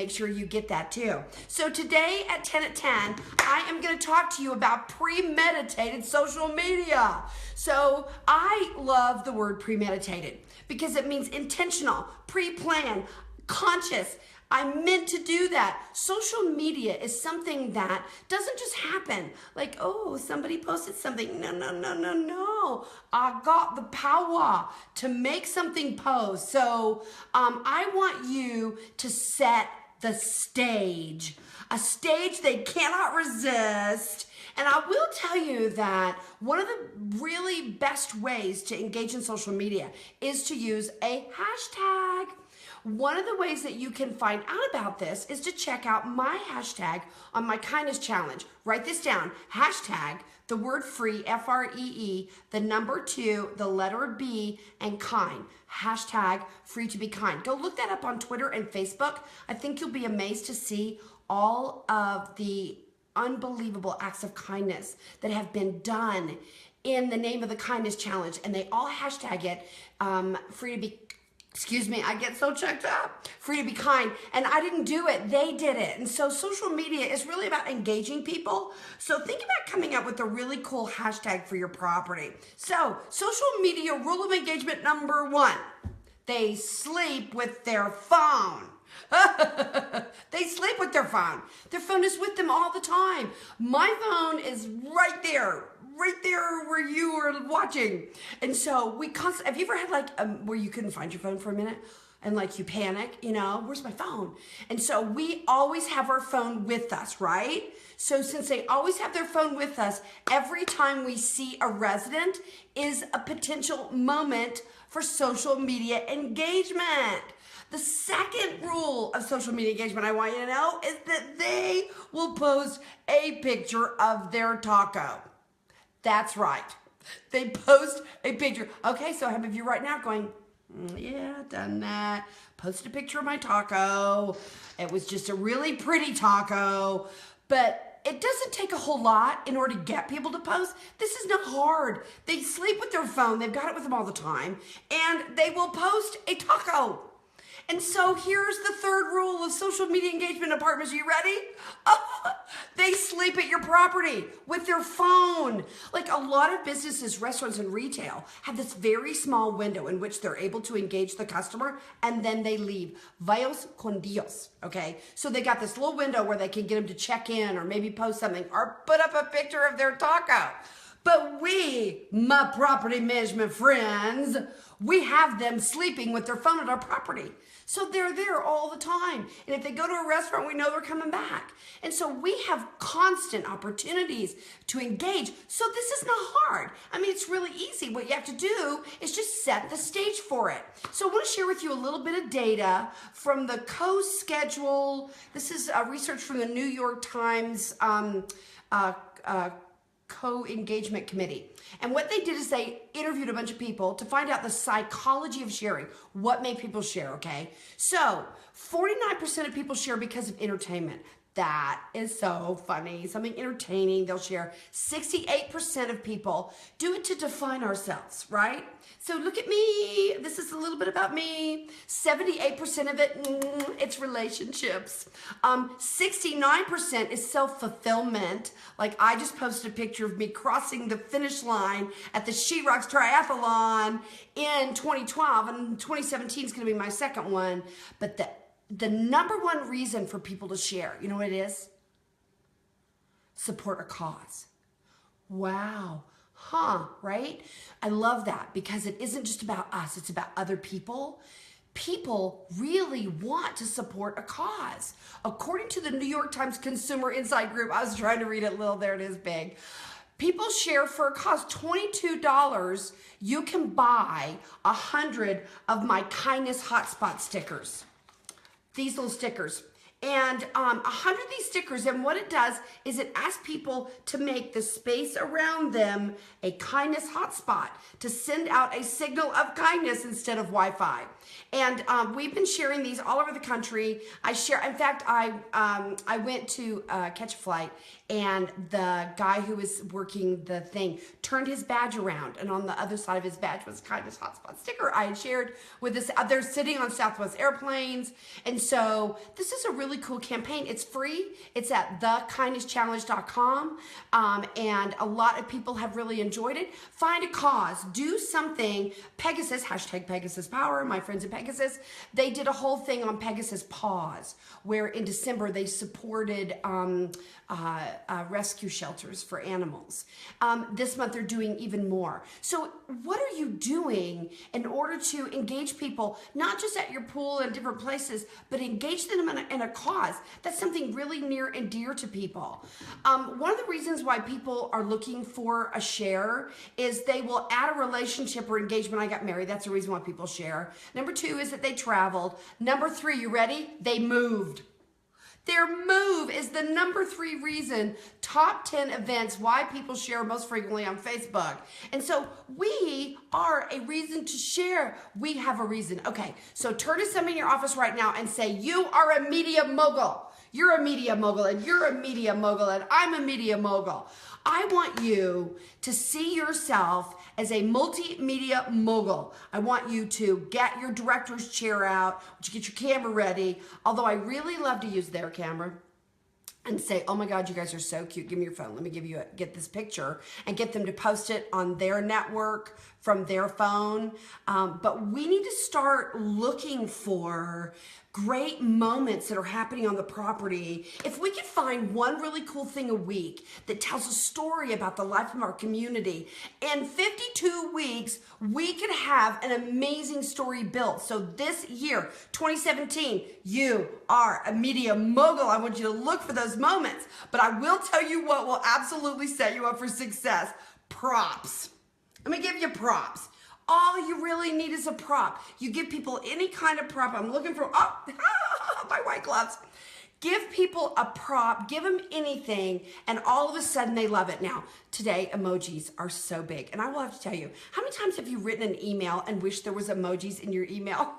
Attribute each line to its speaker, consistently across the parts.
Speaker 1: Make sure you get that too. So today at 10 at 10, I am going to talk to you about premeditated social media. So I love the word premeditated because it means intentional, pre-planned, conscious. I meant to do that. Social media is something that doesn't just happen. Like, oh, somebody posted something. No. I got the power to make something post. So I want you to set the stage, a stage they cannot resist. And I will tell you that one of the really best ways to engage in social media is to use a hashtag. One of the ways that you can find out about this is to check out my hashtag on my kindness challenge. Write this down, hashtag, the word free, F-R-E-E, the number 2, the letter B, and kind. Hashtag free to be kind. Go look that up on Twitter and Facebook. I think you'll be amazed to see all of the unbelievable acts of kindness that have been done in the name of the kindness challenge. And they all hashtag it free to be Excuse me, I get so checked up. Free to be kind. And I didn't do it, they did it. And so social media is really about engaging people. So think about coming up with a really cool hashtag for your property. So social media rule of engagement number 1, they sleep with their phone. They sleep with their phone. Their phone is with them all the time. My phone is right there where you are watching. And so we constantly, have you ever had like where you couldn't find your phone for a minute and like you panic, you know, where's my phone? And so we always have our phone with us, right? So since they always have their phone with us, every time we see a resident is a potential moment for social media engagement. The second rule of social media engagement I want you to know is that they will post a picture of their taco. That's right. They post a picture. Okay, so how many of you right now going, yeah, done that. Posted a picture of my taco. It was just a really pretty taco, but it doesn't take a whole lot in order to get people to post. This is not hard. They sleep with their phone. They've got it with them all the time, and they will post a taco. And so here's the third rule of social media engagement apartments. Are you ready? They sleep at your property with their phone. Like a lot of businesses, restaurants, and retail have this very small window in which they're able to engage the customer and then they leave. Vayos con Dios, okay? So they got this little window where they can get them to check in or maybe post something or put up a picture of their taco. But we, my property management friends, we have them sleeping with their phone at our property. So they're there all the time. And if they go to a restaurant, we know they're coming back. And so we have constant opportunities to engage. So this is not hard. I mean, it's really easy. What you have to do is just set the stage for it. So I want to share with you a little bit of data from the co-schedule. This is research from the New York Times co-engagement committee. And what they did is they interviewed a bunch of people to find out the psychology of sharing, what made people share, okay? So 49% of people share because of entertainment. That is so funny. Something entertaining, they'll share. 68% of people do it to define ourselves, right? So look at me. This is a little bit about me. 78% of it, it's relationships. 69% is self-fulfillment. Like I just posted a picture of me crossing the finish line at the She Rocks Triathlon in 2012, and 2017 is going to be my second one. But the number one reason for people to share, you know what it is? Support a cause. Wow. Right? I love that because it isn't just about us, it's about other people. People really want to support a cause. According to the New York Times Consumer Insight Group, I was trying to read it little, there it is big. People share for a cause. $22, you can buy 100 of my kindness hotspot stickers. These little stickers. And 100 of these stickers, and what it does is it asks people to make the space around them a kindness hotspot, to send out a signal of kindness instead of Wi-Fi. And we've been sharing these all over the country. In fact, I went to catch a flight, and the guy who was working the thing turned his badge around, and on the other side of his badge was kindness hotspot sticker I had shared with this. They're sitting on Southwest airplanes, and so this is a really really cool campaign. It's free. It's at thekindnesschallenge.com. And a lot of people have really enjoyed it. Find a cause. Do something. Pegasus, hashtag Pegasus Power, my friends at Pegasus, they did a whole thing on Pegasus Paws, where in December they supported rescue shelters for animals. This month they're doing even more. So what are you doing in order to engage people, not just at your pool and different places, but engage them in a cause? That's something really near and dear to people. One of the reasons why people are looking for a share is they will add a relationship or engagement. I got married. That's the reason why people share. Number 2 is that they traveled. Number 3, you ready? They moved. Their move is the number 3 reason, top 10 events why people share most frequently on Facebook. And so we are a reason to share. We have a reason. Okay, so turn to somebody in your office right now and say, you are a media mogul. You're a media mogul, and you're a media mogul, and I'm a media mogul. I want you to see yourself as a multimedia mogul. I want you to get your director's chair out, get your camera ready, although I really love to use their camera, and say, oh my God, you guys are so cute. Give me your phone. Let me get this picture, and get them to post it on their network from their phone. But we need to start looking for great moments that are happening on the property. If we could find one really cool thing a week that tells a story about the life of our community, in 52 weeks, we could have an amazing story built. So this year, 2017, you are a media mogul. I want you to look for those moments. But I will tell you what will absolutely set you up for success. Props. Let me give you props. All you really need is a prop. You give people any kind of prop. I'm looking for, my white gloves. Give people a prop, give them anything, and all of a sudden they love it. Now, today, emojis are so big. And I will have to tell you, how many times have you written an email and wished there was emojis in your email?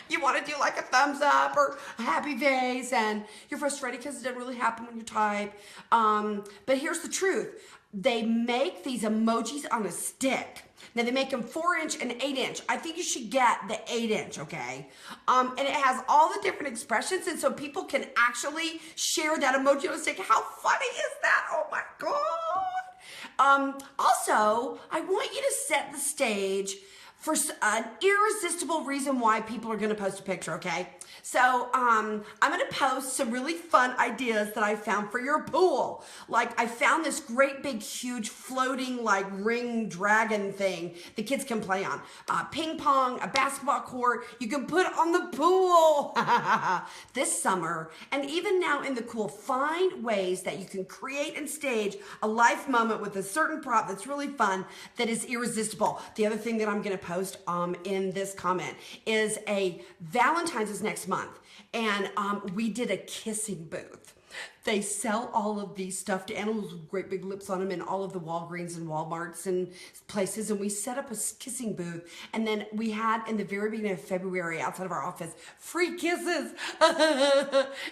Speaker 1: You want to do like a thumbs up or a happy face, and you're frustrated because it doesn't really happen when you type. But here's the truth. They make these emojis on a stick. Now they make them 4-inch and 8-inch. I think you should get the 8-inch, okay? And it has all the different expressions, and so people can actually share that emoji on a stick. How funny is that? Oh my God. Also, I want you to set the stage for an irresistible reason why people are gonna post a picture, okay? So I'm gonna post some really fun ideas that I found for your pool. Like I found this great big huge floating like ring dragon thing the kids can play on. Ping pong, a basketball court, you can put on the pool this summer. And even now in the cool, find ways that you can create and stage a life moment with a certain prop that's really fun, that is irresistible. The other thing that I'm gonna post in this comment is a Valentine's is next month, and we did a kissing booth. They sell all of these stuffed animals with great big lips on them in all of the Walgreens and Walmarts and places, and we set up a kissing booth, and then we had in the very beginning of February outside of our office free kisses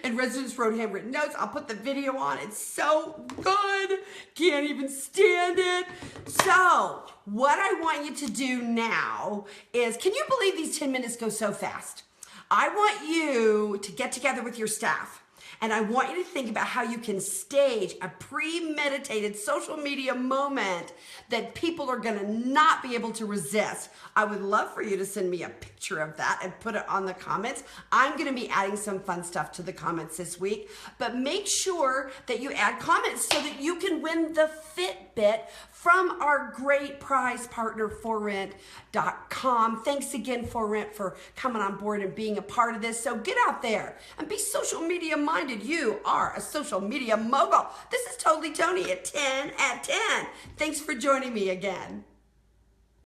Speaker 1: and residents wrote handwritten notes. I'll put the video on. It's so good. Can't even stand it. So what I want you to do now is, can you believe these 10 minutes go so fast? I want you to get together with your staff, and I want you to think about how you can stage a premeditated social media moment that people are gonna not be able to resist. I would love for you to send me a picture of that and put it on the comments. I'm gonna be adding some fun stuff to the comments this week, but make sure that you add comments so that you can win the Fitbit from our great prize partner, ForRent.com. Thanks again, ForRent, for coming on board and being a part of this. So get out there and be social media minded. You are a social media mogul. This is Totally Toni at 10 at 10. Thanks for joining me again.